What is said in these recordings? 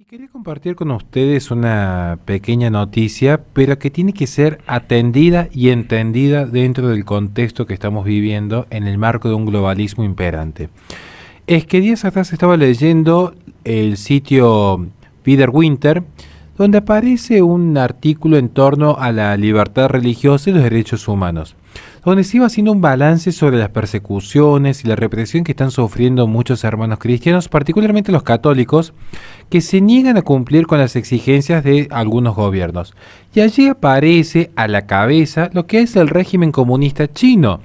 Y quería compartir con ustedes una pequeña noticia, pero que tiene que ser atendida y entendida dentro del contexto que estamos viviendo en el marco de un globalismo imperante. Es que días atrás estaba leyendo el sitio Winter, donde aparece un artículo en torno a la libertad religiosa y los derechos humanos, donde se iba haciendo un balance sobre las persecuciones y la represión que están sufriendo muchos hermanos cristianos, particularmente los católicos, que se niegan a cumplir con las exigencias de algunos gobiernos. Y allí aparece a la cabeza lo que es el régimen comunista chino,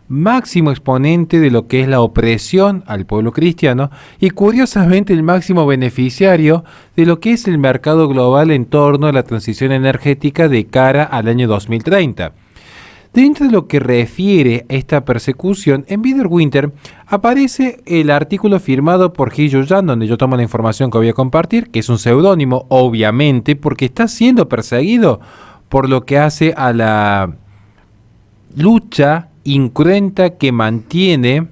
máximo exponente de lo que es la opresión al pueblo cristiano y curiosamente el máximo beneficiario de lo que es el mercado global en torno a la transición energética de cara al año 2030. Dentro de lo que refiere a esta persecución, en Winter aparece el artículo firmado por He Yuyan, donde yo tomo la información que voy a compartir, que es un seudónimo, obviamente, porque está siendo perseguido por lo que hace a la lucha incruenta que mantiene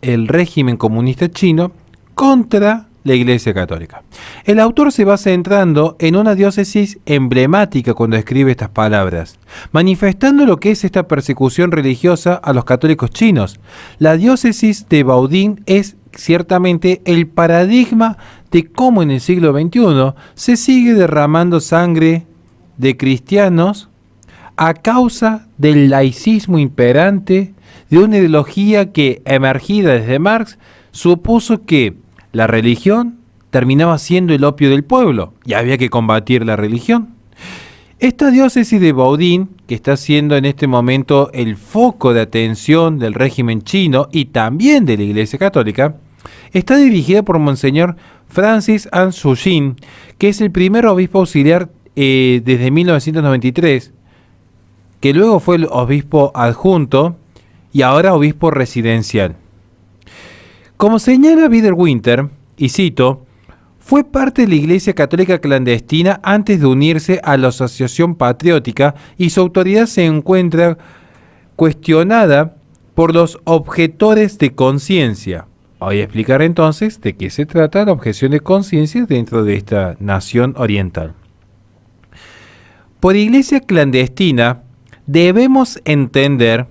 el régimen comunista chino contra la Iglesia Católica. El autor se va centrando en una diócesis emblemática cuando escribe estas palabras, manifestando lo que es esta persecución religiosa a los católicos chinos. La diócesis de Baoding es ciertamente el paradigma de cómo en el siglo XXI se sigue derramando sangre de cristianos a causa del laicismo imperante de una ideología que, emergida desde Marx, supuso que la religión terminaba siendo el opio del pueblo y había que combatir la religión. Esta diócesis de Baoding, que está siendo en este momento el foco de atención del régimen chino y también de la Iglesia Católica, está dirigida por Monseñor Francis An Shuxin, que es el primer obispo auxiliar desde 1993, que luego fue el obispo adjunto y ahora obispo residencial. Como señala Winter, y cito, fue parte de la Iglesia Católica clandestina antes de unirse a la Asociación Patriótica y su autoridad se encuentra cuestionada por los objetores de conciencia. Voy a explicar entonces de qué se trata la objeción de conciencia dentro de esta nación oriental. Por Iglesia clandestina debemos entender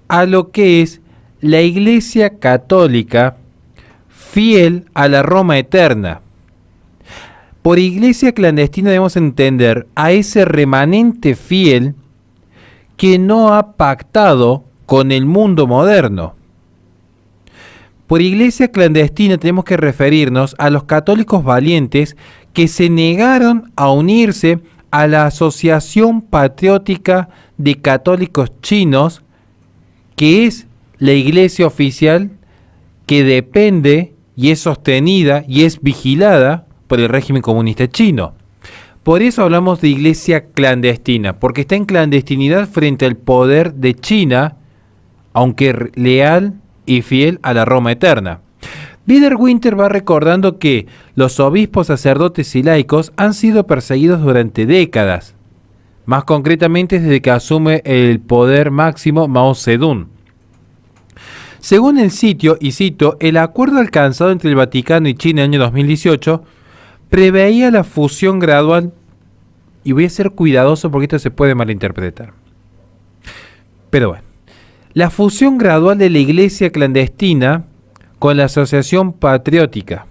a lo que es la Iglesia Católica fiel a la Roma eterna. Por Iglesia clandestina debemos entender a ese remanente fiel que no ha pactado con el mundo moderno. Por Iglesia clandestina tenemos que referirnos a los católicos valientes que se negaron a unirse a la Asociación Patriótica de Católicos Chinos, que es la iglesia oficial que depende y es sostenida y es vigilada por el régimen comunista chino. Por eso hablamos de iglesia clandestina, porque está en clandestinidad frente al poder de China, aunque leal y fiel a la Roma eterna. Winter va recordando que los obispos, sacerdotes y laicos han sido perseguidos durante décadas, más concretamente desde que asume el poder máximo Mao Zedong. Según el sitio, y cito, el acuerdo alcanzado entre el Vaticano y China en el año 2018 preveía la fusión gradual, y voy a ser cuidadoso porque esto se puede malinterpretar. Pero bueno, la fusión gradual de la iglesia clandestina con la Asociación Patriótica.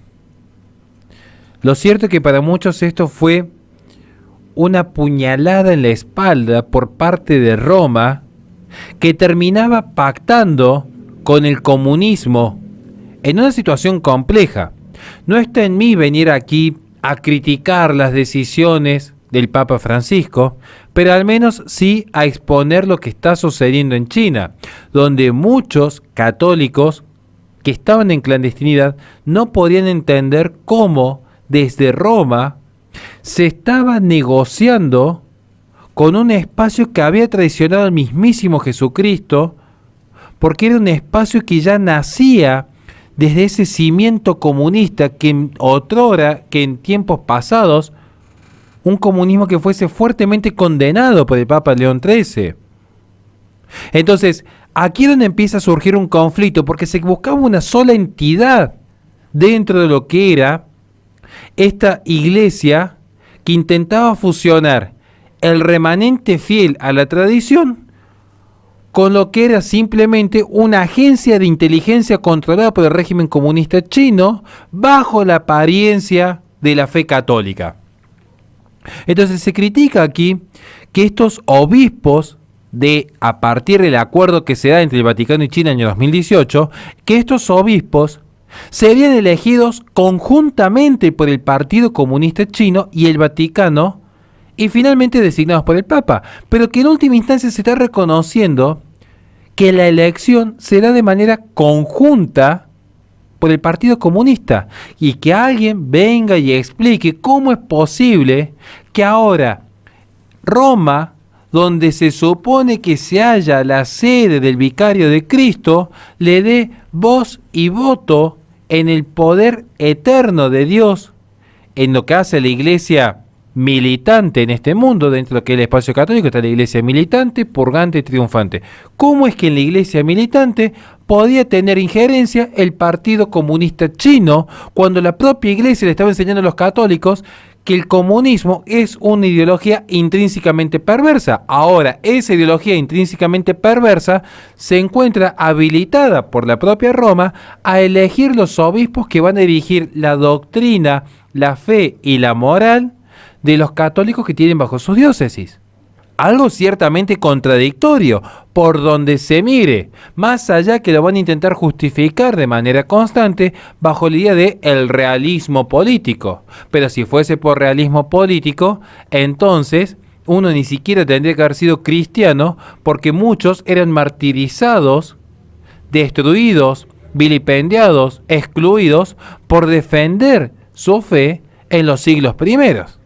Lo cierto es que para muchos esto fue una puñalada en la espalda por parte de Roma, que terminaba pactando con el comunismo en una situación compleja. No está en mí venir aquí a criticar las decisiones del Papa Francisco, pero al menos sí a exponer lo que está sucediendo en China, donde muchos católicos que estaban en clandestinidad no podían entender cómo desde Roma se estaba negociando con un espacio que había traicionado al mismísimo Jesucristo, porque era un espacio que ya nacía desde ese cimiento comunista que en tiempos pasados, un comunismo que fuese fuertemente condenado por el Papa León XIII. Entonces, aquí es donde empieza a surgir un conflicto, porque se buscaba una sola entidad dentro de lo que era esta iglesia que intentaba fusionar el remanente fiel a la tradición con lo que era simplemente una agencia de inteligencia controlada por el régimen comunista chino bajo la apariencia de la fe católica. Entonces se critica aquí que estos obispos, a partir del acuerdo que se da entre el Vaticano y China en el año 2018, que estos obispos serían elegidos conjuntamente por el Partido Comunista Chino y el Vaticano y finalmente designados por el Papa, pero que en última instancia se está reconociendo que la elección será de manera conjunta por el Partido Comunista y que alguien venga y explique cómo es posible que ahora Roma, donde se supone que se halla la sede del Vicario de Cristo, le dé voz y voto en el poder eterno de Dios, en lo que hace la iglesia militante en este mundo. Dentro de lo que es el espacio católico está la iglesia militante, purgante y triunfante. ¿Cómo es que en la iglesia militante podía tener injerencia el Partido Comunista Chino cuando la propia iglesia le estaba enseñando a los católicos que el comunismo es una ideología intrínsecamente perversa? Ahora, esa ideología intrínsecamente perversa se encuentra habilitada por la propia Roma a elegir los obispos que van a dirigir la doctrina, la fe y la moral de los católicos que tienen bajo sus diócesis. Algo ciertamente contradictorio por donde se mire, más allá que lo van a intentar justificar de manera constante bajo la idea de el realismo político. Pero si fuese por realismo político, entonces uno ni siquiera tendría que haber sido cristiano, porque muchos eran martirizados, destruidos, vilipendiados, excluidos por defender su fe en los siglos primeros.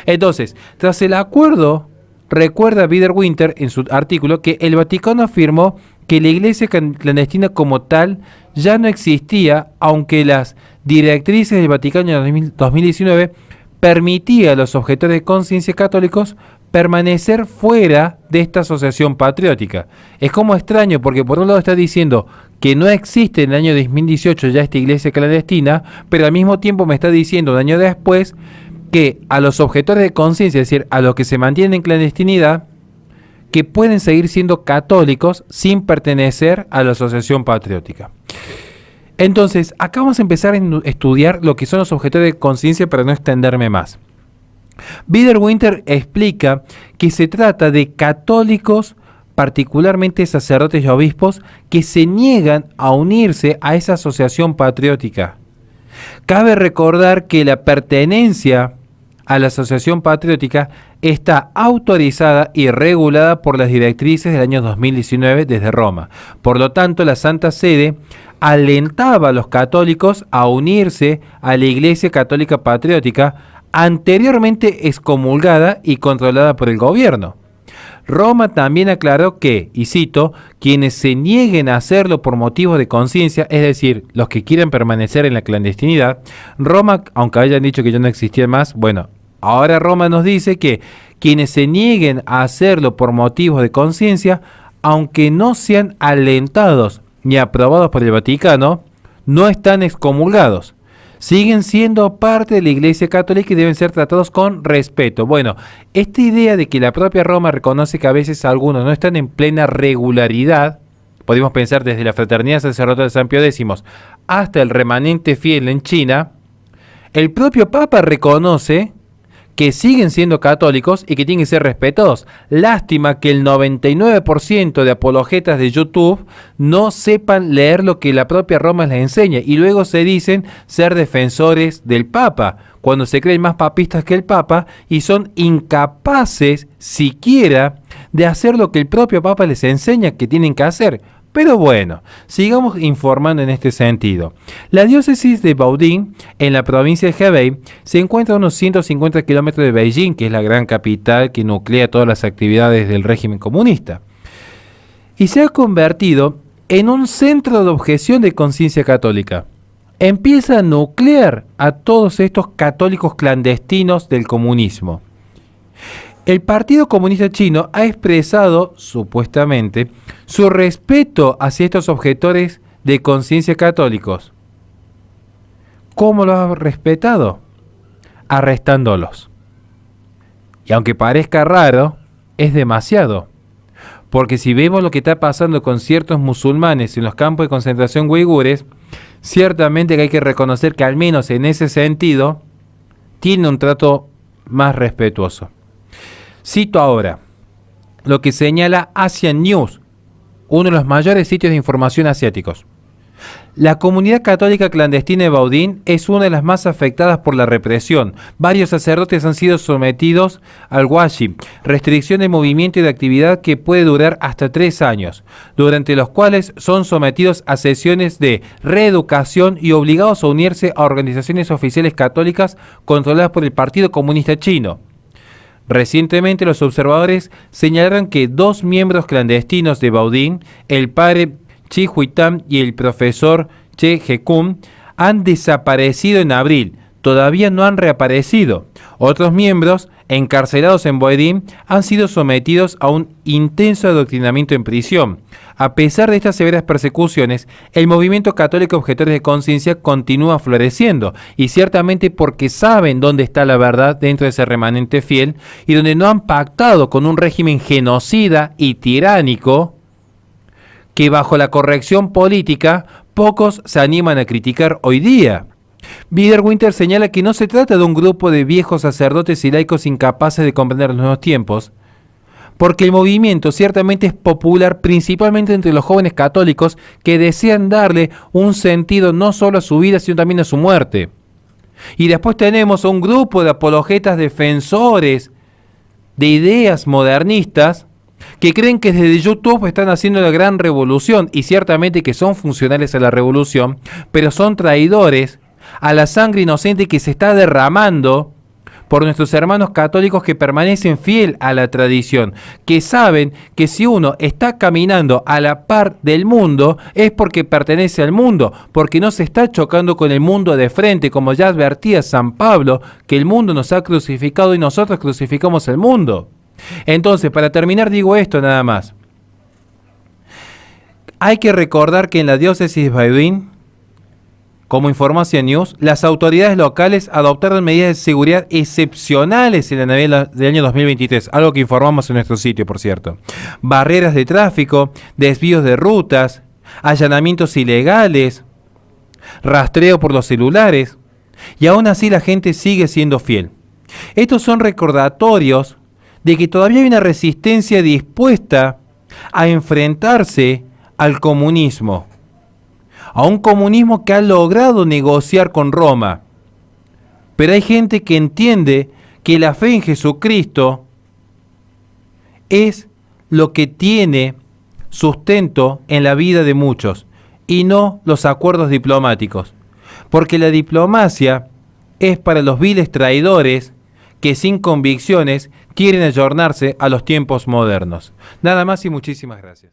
Entonces, tras el acuerdo, recuerda Biederwinter en su artículo que el Vaticano afirmó que la iglesia clandestina como tal ya no existía, aunque las directrices del Vaticano en 2019 permitía a los objetores de conciencia católicos permanecer fuera de esta asociación patriótica. Es como extraño, porque por un lado está diciendo que no existe en el año 2018 ya esta iglesia clandestina, pero al mismo tiempo me está diciendo un año después que a los objetores de conciencia, es decir, a los que se mantienen en clandestinidad, que pueden seguir siendo católicos sin pertenecer a la asociación patriótica. Entonces, acá vamos a empezar a estudiar lo que son los objetores de conciencia para no extenderme más. Biederwinter explica que se trata de católicos, particularmente sacerdotes y obispos, que se niegan a unirse a esa asociación patriótica. Cabe recordar que la pertenencia a la asociación patriótica está autorizada y regulada por las directrices del año 2019 desde Roma. Por lo tanto, la Santa Sede alentaba a los católicos a unirse a la Iglesia Católica Patriótica, anteriormente excomulgada y controlada por el gobierno. Roma también aclaró que, y cito, quienes se nieguen a hacerlo por motivos de conciencia, es decir, los que quieran permanecer en la clandestinidad, Roma, aunque hayan dicho que ya no existía más, bueno, ahora Roma nos dice que quienes se nieguen a hacerlo por motivos de conciencia, aunque no sean alentados ni aprobados por el Vaticano, no están excomulgados. Siguen siendo parte de la Iglesia Católica y deben ser tratados con respeto. Bueno, esta idea de que la propia Roma reconoce que a veces algunos no están en plena regularidad, podemos pensar desde la Fraternidad Sacerdotal de San Pío X hasta el remanente fiel en China, el propio Papa reconoce que siguen siendo católicos y que tienen que ser respetados. Lástima que el 99% de apologetas de YouTube no sepan leer lo que la propia Roma les enseña y luego se dicen ser defensores del Papa, cuando se creen más papistas que el Papa y son incapaces siquiera de hacer lo que el propio Papa les enseña que tienen que hacer. Pero bueno, sigamos informando en este sentido. La diócesis de Baoding, en la provincia de Hebei, se encuentra a unos 150 kilómetros de Beijing, que es la gran capital que nuclea todas las actividades del régimen comunista. Y se ha convertido en un centro de objeción de conciencia católica. Empieza a nuclear a todos estos católicos clandestinos del comunismo. El Partido Comunista Chino ha expresado, supuestamente, su respeto hacia estos objetores de conciencia católicos. ¿Cómo lo ha respetado? arrestándolos. Y aunque parezca raro, es demasiado. Porque si vemos lo que está pasando con ciertos musulmanes en los campos de concentración uigures, ciertamente que hay que reconocer que al menos en ese sentido tiene un trato más respetuoso. Cito ahora lo que señala Asian News, uno de los mayores sitios de información asiáticos. La comunidad católica clandestina de Baudín es una de las más afectadas por la represión. Varios sacerdotes han sido sometidos al washi, restricción de movimiento y de actividad que puede durar hasta 3 años, durante los cuales son sometidos a sesiones de reeducación y obligados a unirse a organizaciones oficiales católicas controladas por el Partido Comunista Chino. Recientemente los observadores señalaron que 2 miembros clandestinos de Baudín, el padre Chi Huitam y el profesor Che Hekun, han desaparecido en abril, todavía no han reaparecido. Otros miembros, encarcelados en Baudín, han sido sometidos a un intenso adoctrinamiento en prisión. A pesar de estas severas persecuciones, el movimiento católico Objetores de Conciencia continúa floreciendo, y ciertamente porque saben dónde está la verdad dentro de ese remanente fiel, y donde no han pactado con un régimen genocida y tiránico, que bajo la corrección política pocos se animan a criticar hoy día. Biederwinter señala que no se trata de un grupo de viejos sacerdotes y laicos incapaces de comprender los nuevos tiempos, porque el movimiento ciertamente es popular principalmente entre los jóvenes católicos que desean darle un sentido no solo a su vida, sino también a su muerte. Y después tenemos a un grupo de apologetas defensores de ideas modernistas que creen que desde YouTube están haciendo la gran revolución, y ciertamente que son funcionales a la revolución, pero son traidores a la sangre inocente que se está derramando por nuestros hermanos católicos que permanecen fiel a la tradición, que saben que si uno está caminando a la par del mundo es porque pertenece al mundo, porque no se está chocando con el mundo de frente, como ya advertía San Pablo, que el mundo nos ha crucificado y nosotros crucificamos el mundo. Entonces, para terminar digo esto nada más. Hay que recordar que en la diócesis de Baudín, como informó Asian News, las autoridades locales adoptaron medidas de seguridad excepcionales en la Navidad del año 2023, algo que informamos en nuestro sitio, por cierto. Barreras de tráfico, desvíos de rutas, allanamientos ilegales, rastreo por los celulares, y aún así la gente sigue siendo fiel. Estos son recordatorios de que todavía hay una resistencia dispuesta a enfrentarse al comunismo, a un comunismo que ha logrado negociar con Roma. Pero hay gente que entiende que la fe en Jesucristo es lo que tiene sustento en la vida de muchos, y no los acuerdos diplomáticos, porque la diplomacia es para los viles traidores que sin convicciones quieren ayornarse a los tiempos modernos. Nada más y muchísimas gracias.